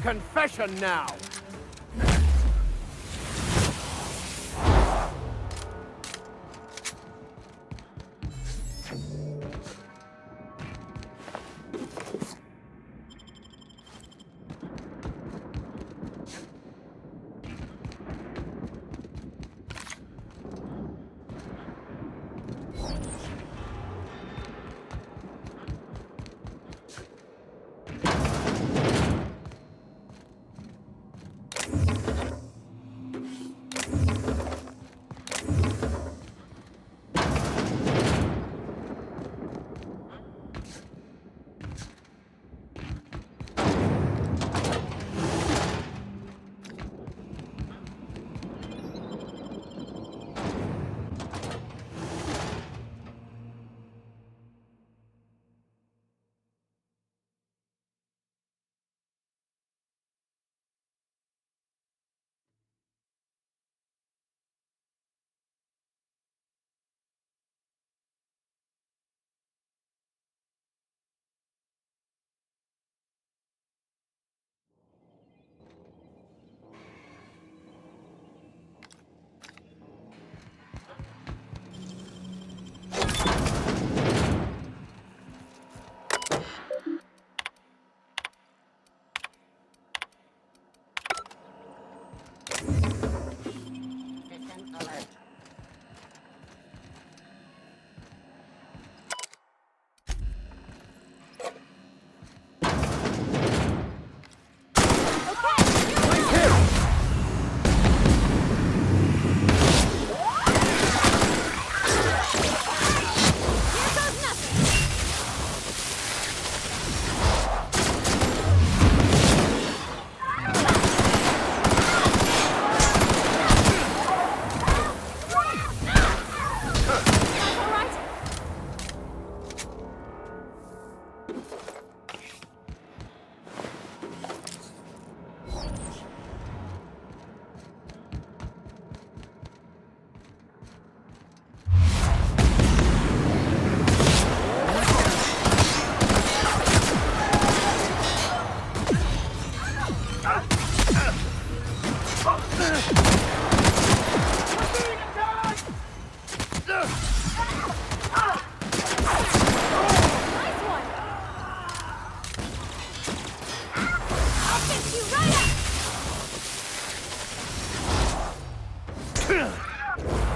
confession now!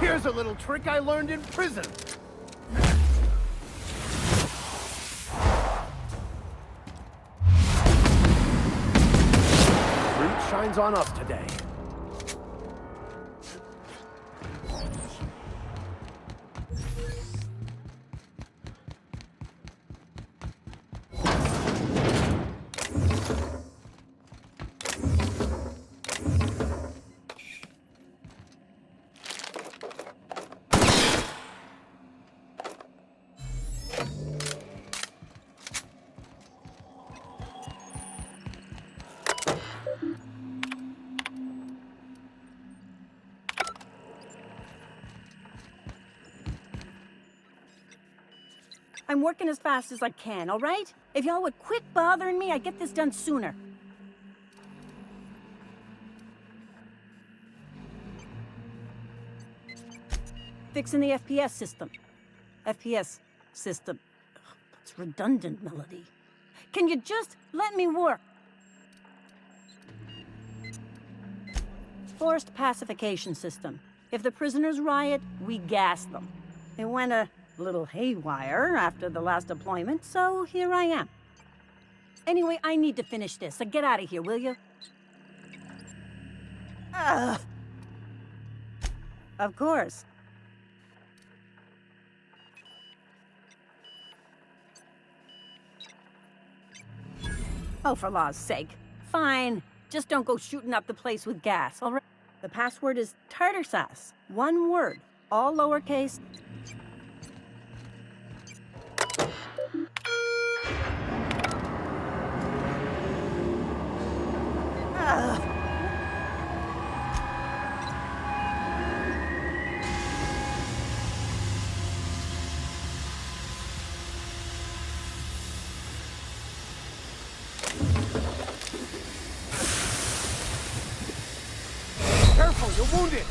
Here's a little trick I learned in prison. Fruit shines on us today. I'm working as fast as I can, all right? If y'all would quit bothering me, I'd get this done sooner. Fixing the FPS system. FPS system. Ugh, that's redundant, Melody. Can you just let me work? Forced pacification system. If the prisoners riot, we gas them. It went a little haywire after the last deployment, so here I am. Anyway, I need to finish this, so get out of here, will you? Of course. Oh, for law's sake. Fine. Just don't go shooting up the place with gas, all right? The password is tartar sauce. One word. All lowercase. Careful, you're wounded!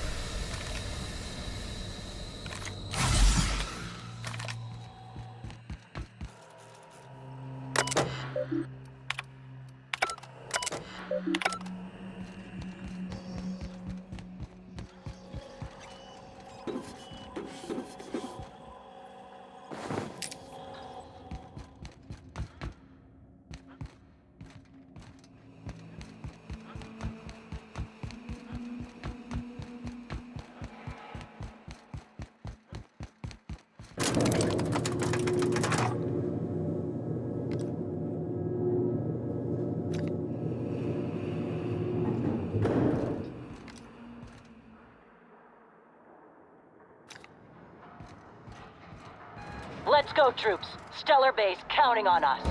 Let's go, troops. Stellar Base counting on us.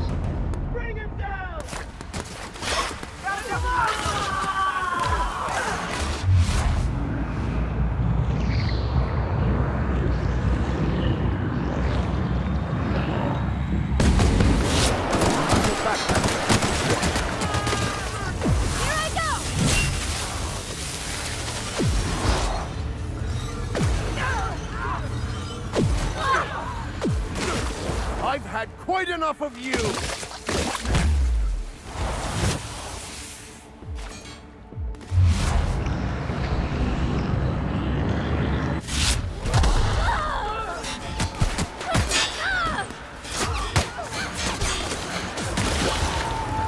Bring him down! I've had quite enough of you!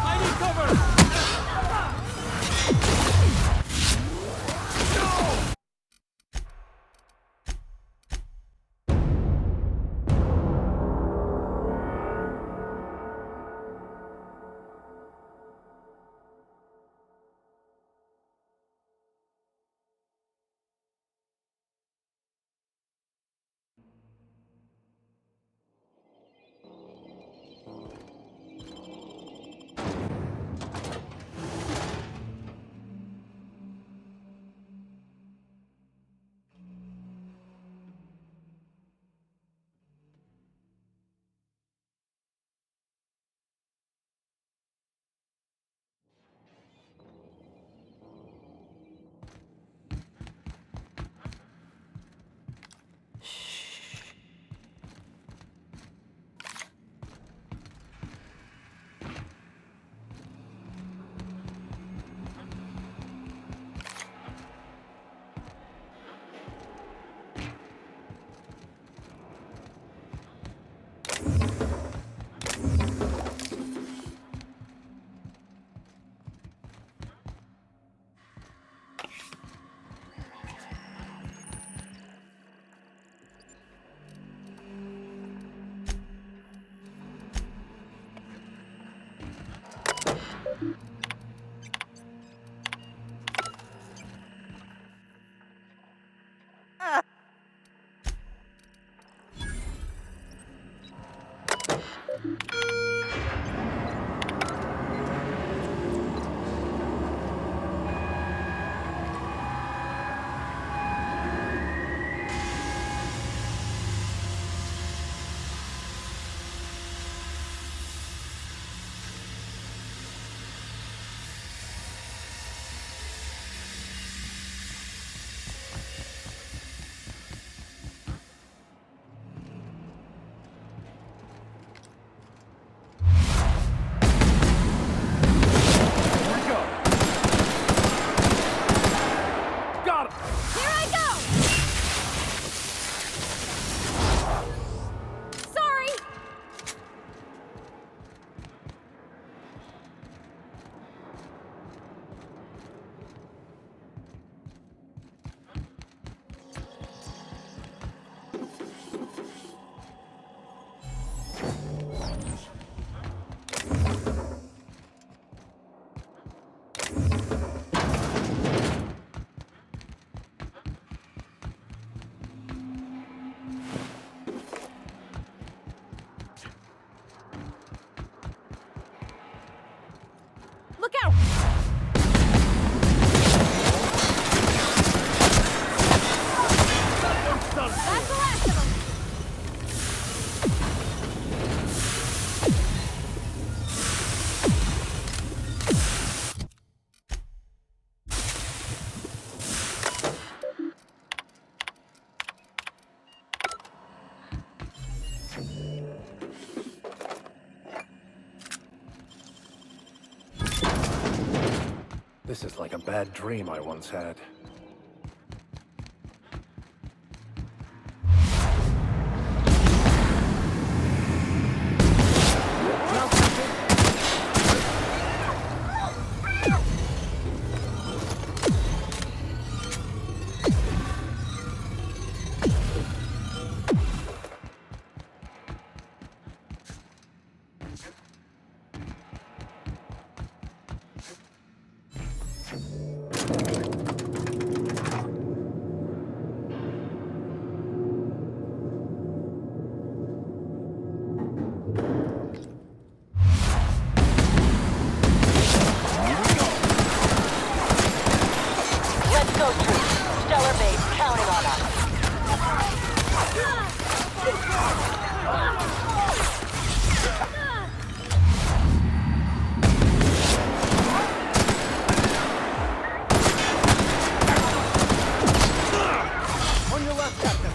I need cover! This is like a bad dream I once had. Let's go, troops. Stellar base counting on us. On your left, Captain.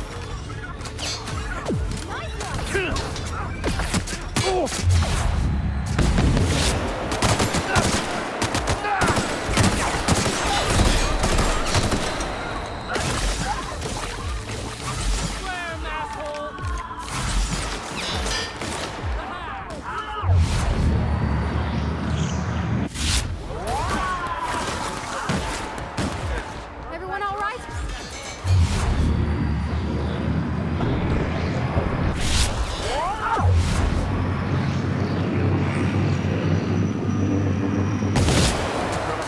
Everyone all right?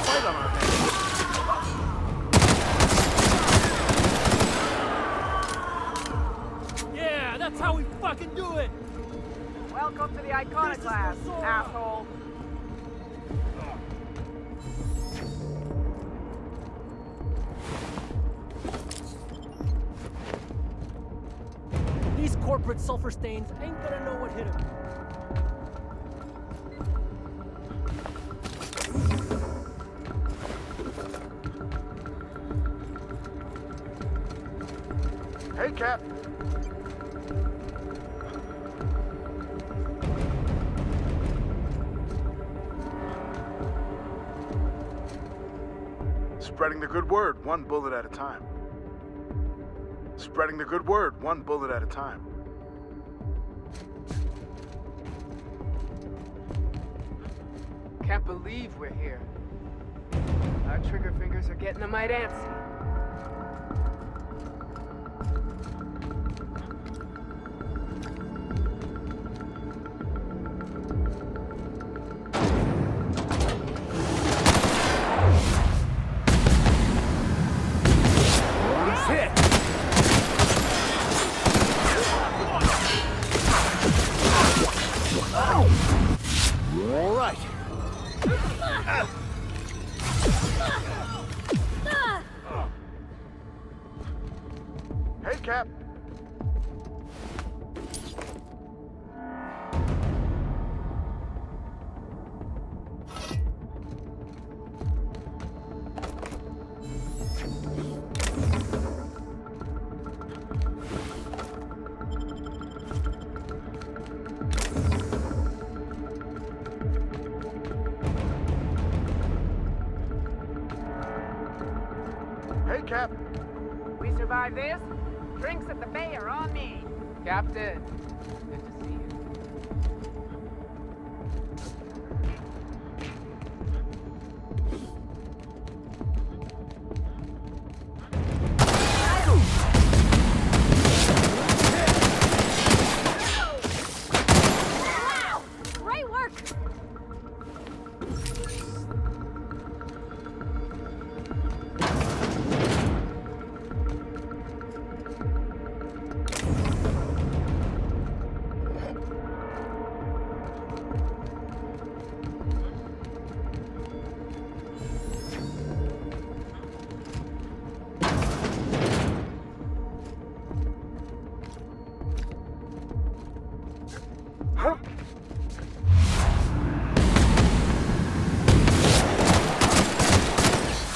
Fight on our hands. Yeah, that's how we fucking do it! Welcome to the Iconoclast, asshole. These corporate sulfur stains ain't gonna know what hit them. Hey, Cap. Spreading the good word, one bullet at a time. Spreading the good word, one bullet at a time. Can't believe we're here. Our trigger fingers are getting a mite antsy. He's hit. All right. Hey, Cap. Hey, Cap. We survive this? Drinks at the bay are on me. Captain, good to see you. Great work!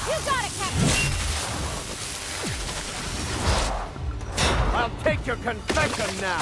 You got it, Captain! I'll take your confession now.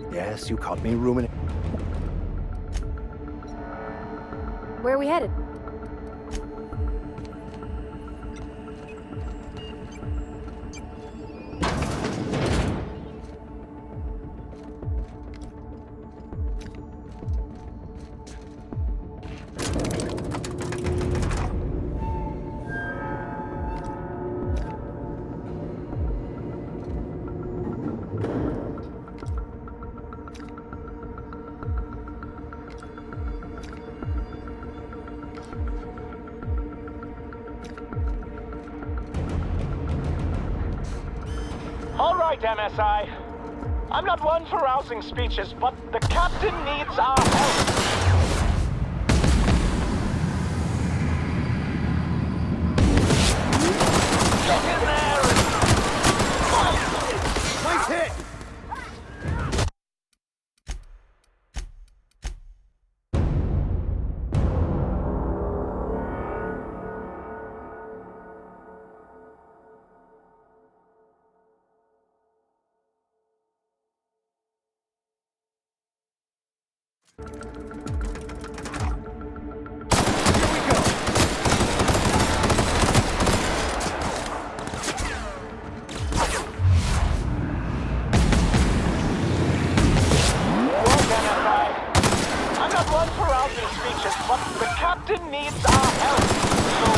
Yes, you caught me ruminating. Where are we headed? All right, MSI. I'm not one for rousing speeches, but the captain needs our help. Get in there and fight! Nice hit! I'm not one for rousing speeches, but the captain needs our help. So...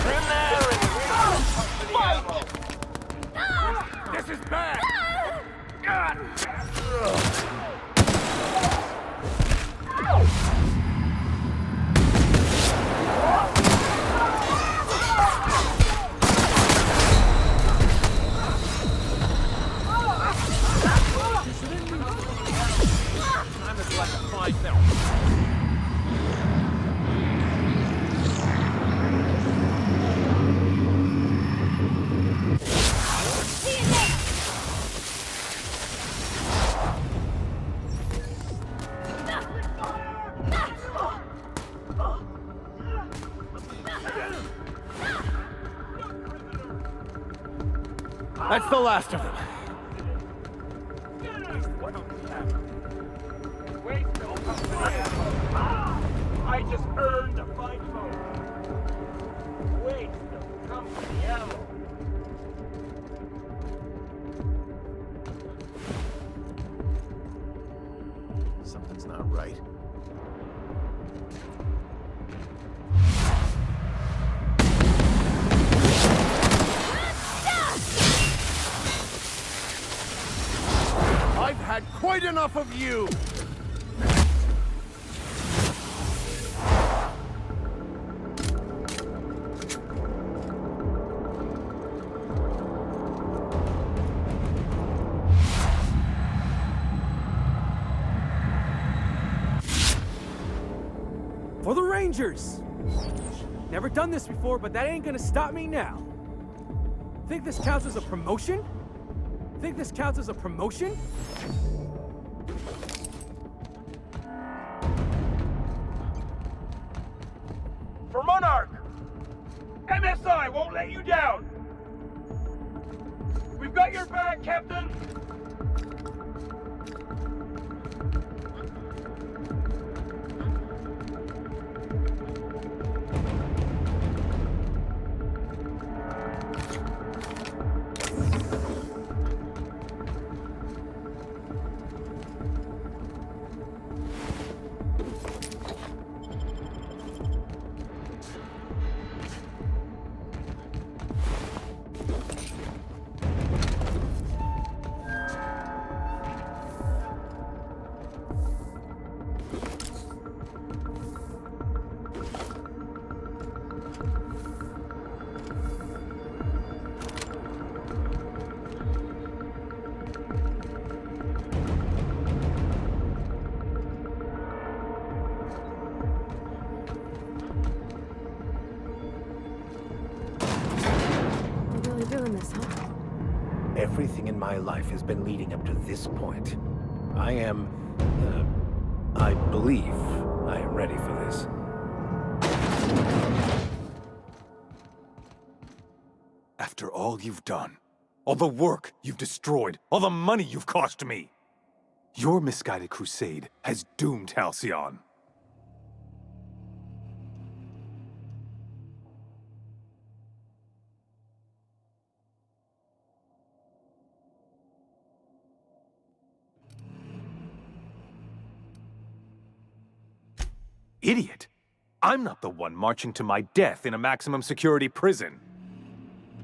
in there and fight! This is bad! Time to select a fine film. That's the last of them. I just earned a fight vote. Wait, come to the ammo. Something's not right. I've had quite enough of you! For the Rangers! Never done this before, but that ain't gonna stop me now. Think this counts as a promotion? Think this counts as a promotion? For Monarch! MSI won't let you down! We've got your back, Captain! this, huh? Everything in my life has been leading up to this point. I believe I am ready for this. After all you've done, all the work you've destroyed, all the money you've cost me, your misguided crusade has doomed Halcyon. Idiot! I'm not the one marching to my death in a maximum security prison.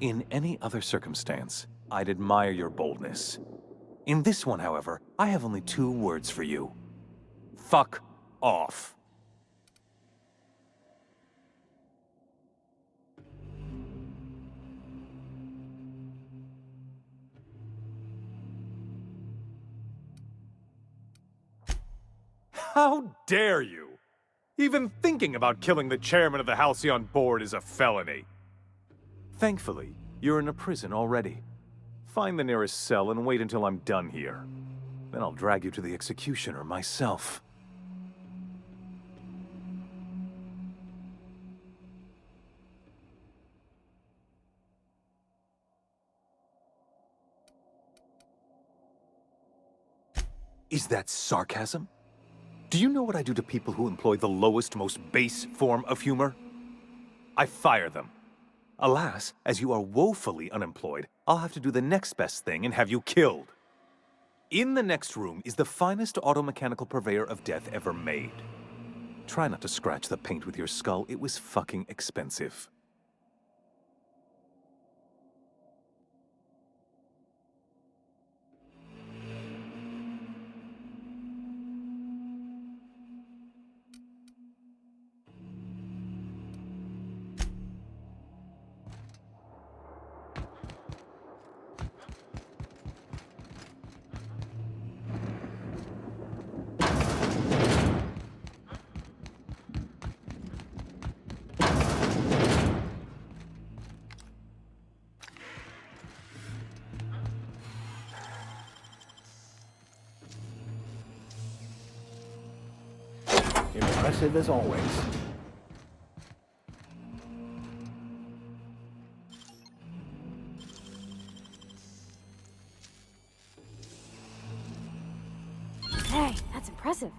In any other circumstance, I'd admire your boldness. In this one, however, I have only 2 words for you. Fuck off. How dare you? Even thinking about killing the chairman of the Halcyon board is a felony. Thankfully, you're in a prison already. Find the nearest cell and wait until I'm done here. Then I'll drag you to the executioner myself. Is that sarcasm? Do you know what I do to people who employ the lowest, most base form of humor? I fire them. Alas, as you are woefully unemployed, I'll have to do the next best thing and have you killed. In the next room is the finest automechanical purveyor of death ever made. Try not to scratch the paint with your skull, it was fucking expensive. Impressive as always. Hey, that's impressive.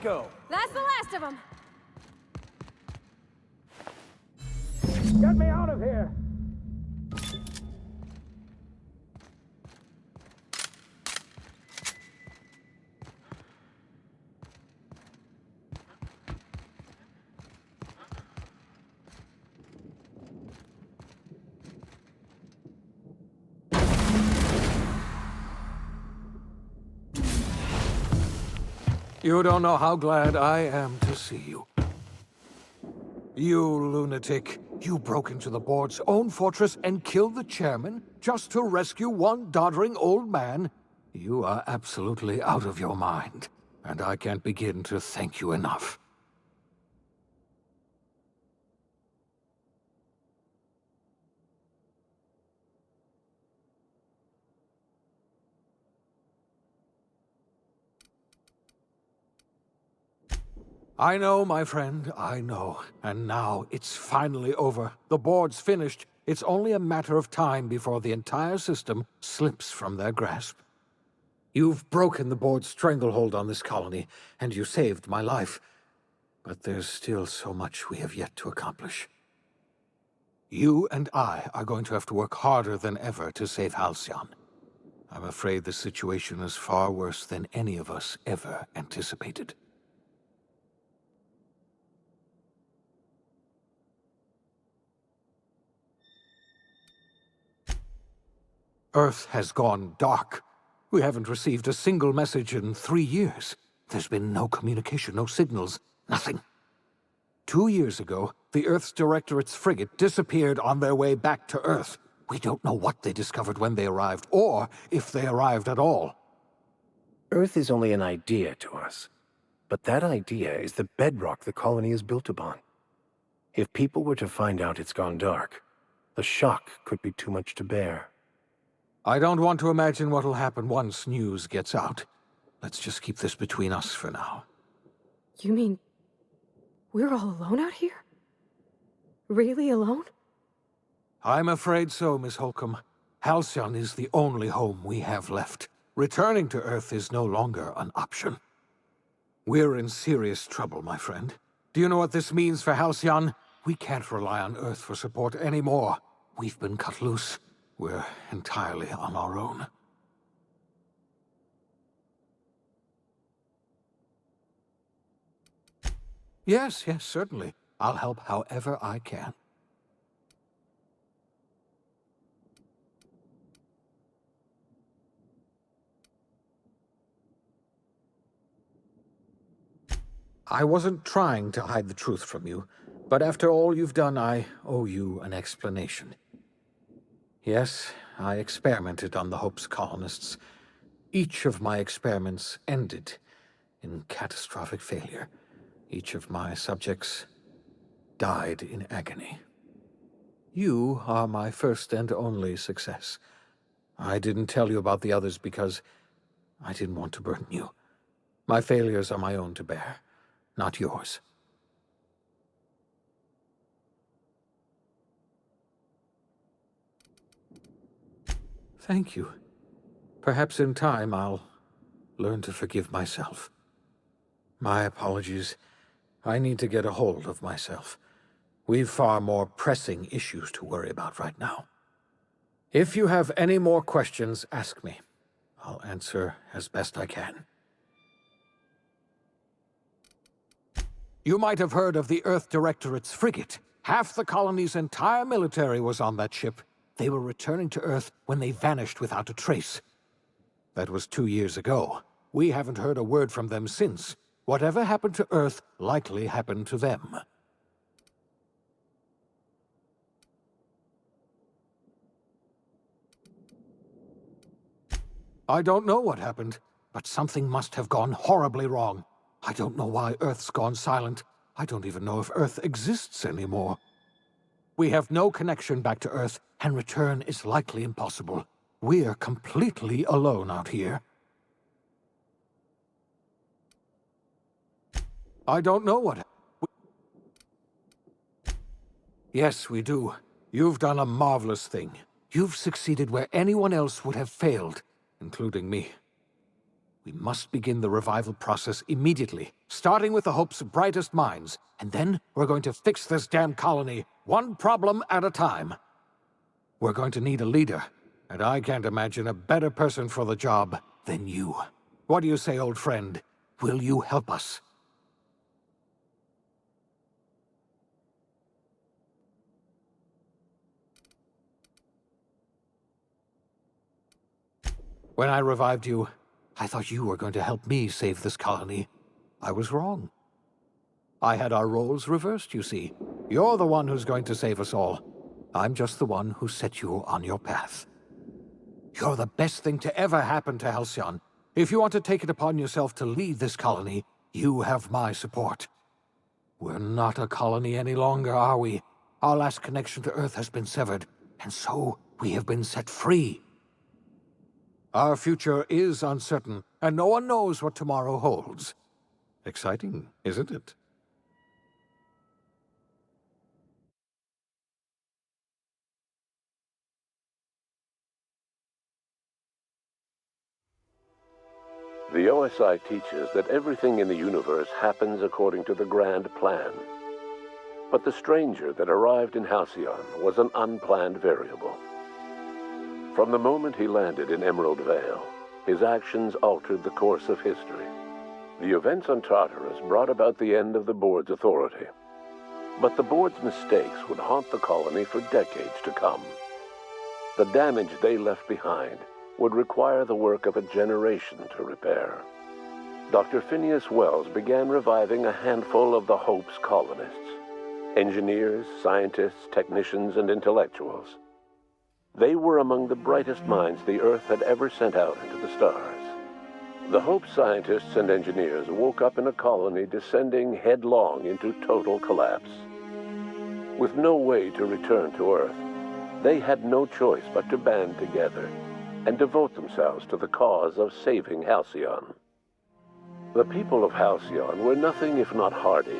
go. That's the last of them. Get me out of here! You don't know how glad I am to see you. You lunatic. You broke into the board's own fortress and killed the chairman just to rescue one doddering old man? You are absolutely out of your mind, and I can't begin to thank you enough. I know, my friend, I know. And now it's finally over. The board's finished. It's only a matter of time before the entire system slips from their grasp. You've broken the board's stranglehold on this colony, and you saved my life. But there's still so much we have yet to accomplish. You and I are going to have to work harder than ever to save Halcyon. I'm afraid the situation is far worse than any of us ever anticipated. Earth has gone dark. We haven't received a single message in 3 years. There's been no communication, no signals, nothing. 2 years ago, the Earth's Directorate's frigate disappeared on their way back to Earth. We don't know what they discovered when they arrived, or if they arrived at all. Earth is only an idea to us. But that idea is the bedrock the colony is built upon. If people were to find out it's gone dark, the shock could be too much to bear. I don't want to imagine what'll happen once news gets out. Let's just keep this between us for now. You mean we're all alone out here? Really alone? I'm afraid so, Miss Holcomb. Halcyon is the only home we have left. Returning to Earth is no longer an option. We're in serious trouble, my friend. Do you know what this means for Halcyon? We can't rely on Earth for support anymore. We've been cut loose. We're entirely on our own. Yes, certainly. I'll help however I can. I wasn't trying to hide the truth from you, but after all you've done, I owe you an explanation. Yes, I experimented on the Hope's colonists. Each of my experiments ended in catastrophic failure. Each of my subjects died in agony. You are my first and only success. I didn't tell you about the others because I didn't want to burden you. My failures are my own to bear, not yours. Thank you. Perhaps in time I'll learn to forgive myself. My apologies. I need to get a hold of myself. We've far more pressing issues to worry about right now. If you have any more questions, ask me. I'll answer as best I can. You might have heard of the Earth Directorate's frigate. Half the colony's entire military was on that ship. They were returning to Earth when they vanished without a trace. That was 2 years ago. We haven't heard a word from them since. Whatever happened to Earth likely happened to them. I don't know what happened, but something must have gone horribly wrong. I don't know why Earth's gone silent. I don't even know if Earth exists anymore. We have no connection back to Earth, and return is likely impossible. We're completely alone out here. I don't know what... Yes, we do. You've done a marvelous thing. You've succeeded where anyone else would have failed, including me. We must begin the revival process immediately, starting with the Hope's brightest minds, and then we're going to fix this damn colony, one problem at a time. We're going to need a leader, and I can't imagine a better person for the job than you. What do you say, old friend? Will you help us? When I revived you, I thought you were going to help me save this colony. I was wrong. I had our roles reversed, you see. You're the one who's going to save us all. I'm just the one who set you on your path. You're the best thing to ever happen to Halcyon. If you want to take it upon yourself to lead this colony, you have my support. We're not a colony any longer, are we? Our last connection to Earth has been severed, and so we have been set free. Our future is uncertain, and no one knows what tomorrow holds. Exciting, isn't it? The OSI teaches that everything in the universe happens according to the grand plan. But the stranger that arrived in Halcyon was an unplanned variable. From the moment he landed in Emerald Vale, his actions altered the course of history. The events on Tartarus brought about the end of the Board's authority. But the Board's mistakes would haunt the colony for decades to come. The damage they left behind would require the work of a generation to repair. Dr. Phineas Wells began reviving a handful of the Hope's colonists. Engineers, scientists, technicians, and intellectuals. They were among the brightest minds the Earth had ever sent out into the stars. The Hope scientists and engineers woke up in a colony descending headlong into total collapse. With no way to return to Earth, they had no choice but to band together and devote themselves to the cause of saving Halcyon. The people of Halcyon were nothing if not hardy.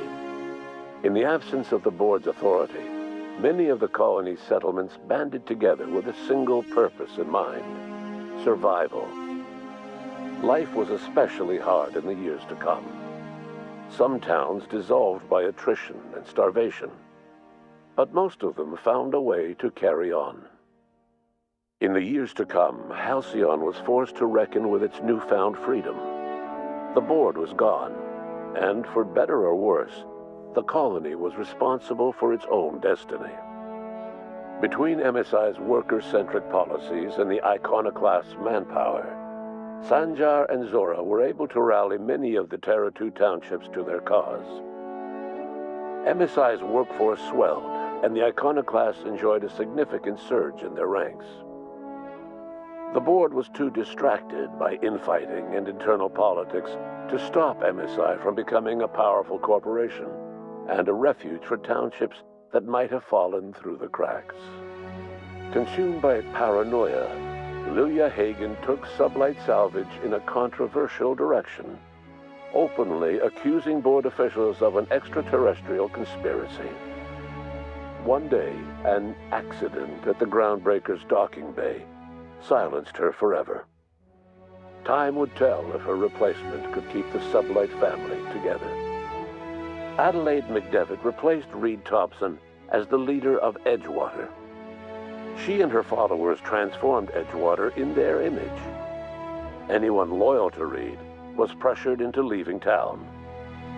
In the absence of the Board's authority, many of the colony's settlements banded together with a single purpose in mind: survival. Life was especially hard in the years to come. Some towns dissolved by attrition and starvation, but most of them found a way to carry on. In the years to come, Halcyon was forced to reckon with its newfound freedom. The Board was gone, and for better or worse, the colony was responsible for its own destiny. Between MSI's worker-centric policies and the iconoclast's manpower, Sanjar and Zora were able to rally many of the Terra 2 townships to their cause. MSI's workforce swelled, and the iconoclasts enjoyed a significant surge in their ranks. The Board was too distracted by infighting and internal politics to stop MSI from becoming a powerful corporation and a refuge for townships that might have fallen through the cracks. Consumed by paranoia, Lilia Hagen took Sublight Salvage in a controversial direction, openly accusing Board officials of an extraterrestrial conspiracy. One day, an accident at the Groundbreaker's docking bay silenced her forever. Time would tell if her replacement could keep the Sublight family together. Adelaide McDevitt replaced Reed Thompson as the leader of Edgewater. She and her followers transformed Edgewater in their image. Anyone loyal to Reed was pressured into leaving town,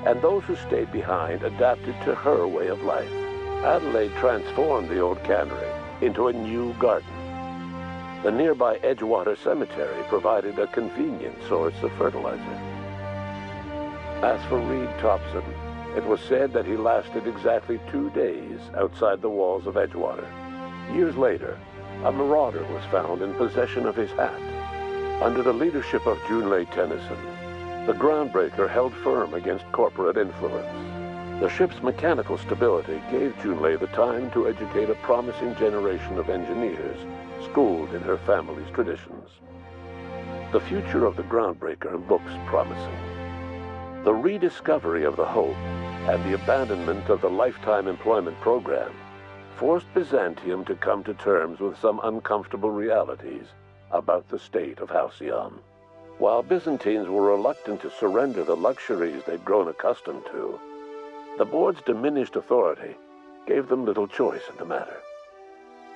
and those who stayed behind adapted to her way of life. Adelaide transformed the old cannery into a new garden. The nearby Edgewater Cemetery provided a convenient source of fertilizer. As for Reed Thompson, it was said that he lasted exactly 2 days outside the walls of Edgewater. Years later, a marauder was found in possession of his hat. Under the leadership of Junlei Tennyson, the Groundbreaker held firm against corporate influence. The ship's mechanical stability gave Junlei the time to educate a promising generation of engineers schooled in her family's traditions. The future of the Groundbreaker looks promising. The rediscovery of the Hope and the abandonment of the Lifetime Employment Program forced Byzantium to come to terms with some uncomfortable realities about the state of Halcyon. While Byzantines were reluctant to surrender the luxuries they'd grown accustomed to, the board's diminished authority gave them little choice in the matter.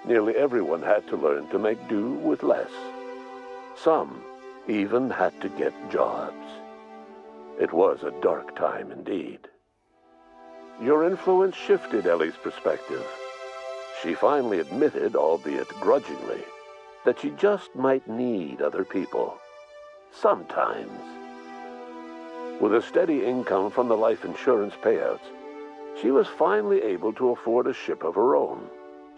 Nearly everyone had to learn to make do with less. Some even had to get jobs. It was a dark time indeed. Your influence shifted Ellie's perspective. She finally admitted, albeit grudgingly, that she just might need other people. Sometimes. With a steady income from the life insurance payouts, she was finally able to afford a ship of her own.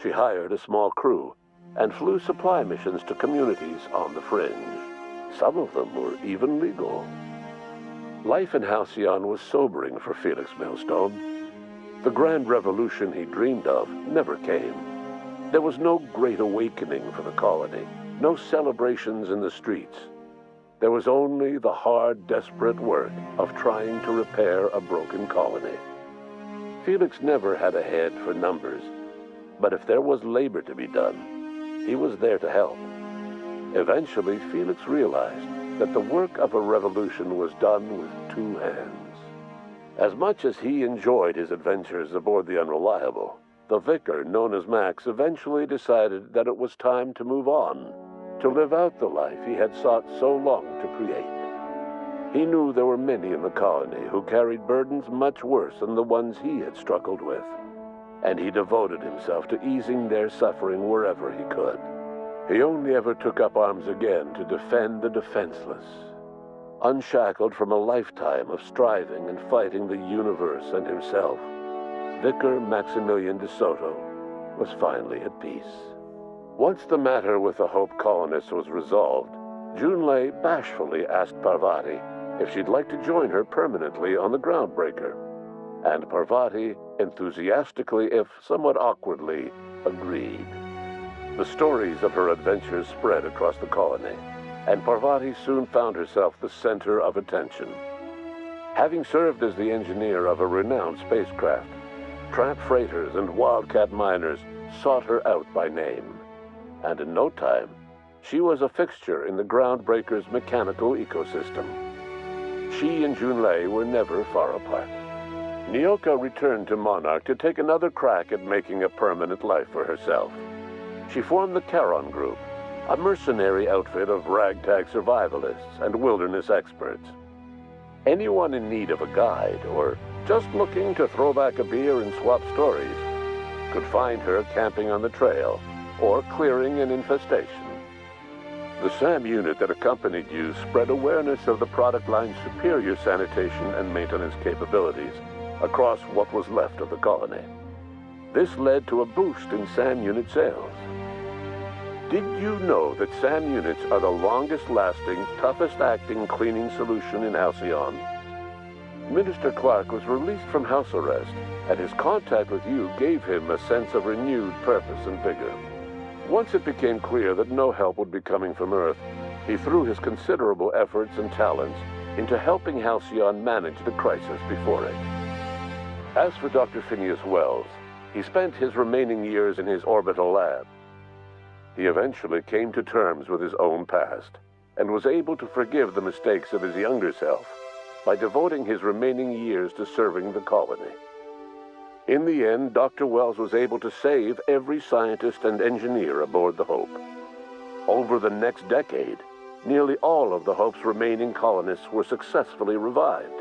She hired a small crew and flew supply missions to communities on the fringe. Some of them were even legal. Life in Halcyon was sobering for Felix Millstone. The grand revolution he dreamed of never came. There was no great awakening for the colony, no celebrations in the streets. There was only the hard, desperate work of trying to repair a broken colony. Felix never had a head for numbers, but if there was labor to be done, he was there to help. Eventually, Felix realized that the work of a revolution was done with two hands. As much as he enjoyed his adventures aboard the Unreliable, the vicar, known as Max, eventually decided that it was time to move on, to live out the life he had sought so long to create. He knew there were many in the colony who carried burdens much worse than the ones he had struggled with, and he devoted himself to easing their suffering wherever he could. He only ever took up arms again to defend the defenseless. Unshackled from a lifetime of striving and fighting the universe and himself, Vicar Maximilian de Soto was finally at peace. Once the matter with the Hope colonists was resolved, Junlei bashfully asked Parvati if she'd like to join her permanently on the Groundbreaker, and Parvati enthusiastically, if somewhat awkwardly, agreed. The stories of her adventures spread across the colony, and Parvati soon found herself the center of attention. Having served as the engineer of a renowned spacecraft, tramp freighters and wildcat miners sought her out by name, and in no time, she was a fixture in the Groundbreaker's mechanical ecosystem. She and Junlei were never far apart. Nyoka returned to Monarch to take another crack at making a permanent life for herself. She formed the Charon Group, a mercenary outfit of ragtag survivalists and wilderness experts. Anyone in need of a guide, or just looking to throw back a beer and swap stories, could find her camping on the trail or clearing an infestation. The SAM unit that accompanied you spread awareness of the product line's superior sanitation and maintenance capabilities across what was left of the colony. This led to a boost in SAM unit sales. Did you know that SAM units are the longest-lasting, toughest-acting cleaning solution in Halcyon? Minister Clark was released from house arrest, and his contact with you gave him a sense of renewed purpose and vigor. Once it became clear that no help would be coming from Earth, he threw his considerable efforts and talents into helping Halcyon manage the crisis before it. As for Dr. Phineas Wells, he spent his remaining years in his orbital lab. He eventually came to terms with his own past and was able to forgive the mistakes of his younger self by devoting his remaining years to serving the colony. In the end, Dr. Wells was able to save every scientist and engineer aboard the Hope. Over the next decade, nearly all of the Hope's remaining colonists were successfully revived.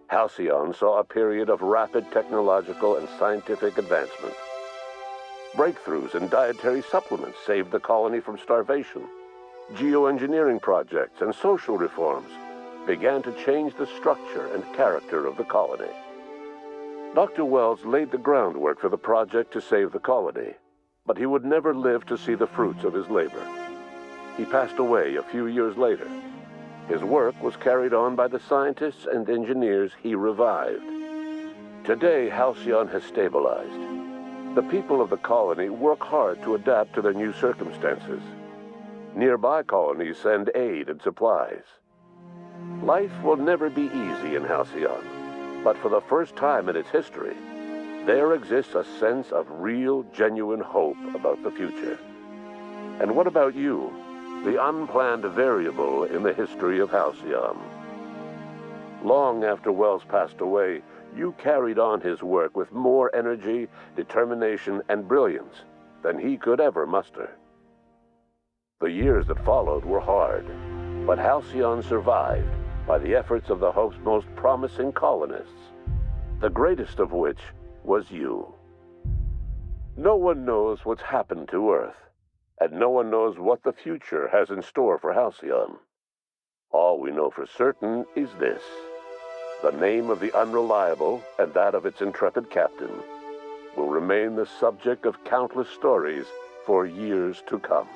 Halcyon saw a period of rapid technological and scientific advancement. Breakthroughs in dietary supplements saved the colony from starvation. Geoengineering projects and social reforms began to change the structure and character of the colony. Dr. Wells laid the groundwork for the project to save the colony, but he would never live to see the fruits of his labor. He passed away a few years later. His work was carried on by the scientists and engineers he revived. Today, Halcyon has stabilized. The people of the colony work hard to adapt to their new circumstances. Nearby colonies send aid and supplies. Life will never be easy in Halcyon, but for the first time in its history, there exists a sense of real, genuine hope about the future. And what about you? the unplanned variable in the history of Halcyon. Long after Wells passed away, you carried on his work with more energy, determination, and brilliance than he could ever muster. The years that followed were hard, but Halcyon survived by the efforts of the Hope's most promising colonists, the greatest of which was you. No one knows what's happened to Earth, and no one knows what the future has in store for Halcyon. All we know for certain is this: the name of the Unreliable and that of its intrepid captain will remain the subject of countless stories for years to come.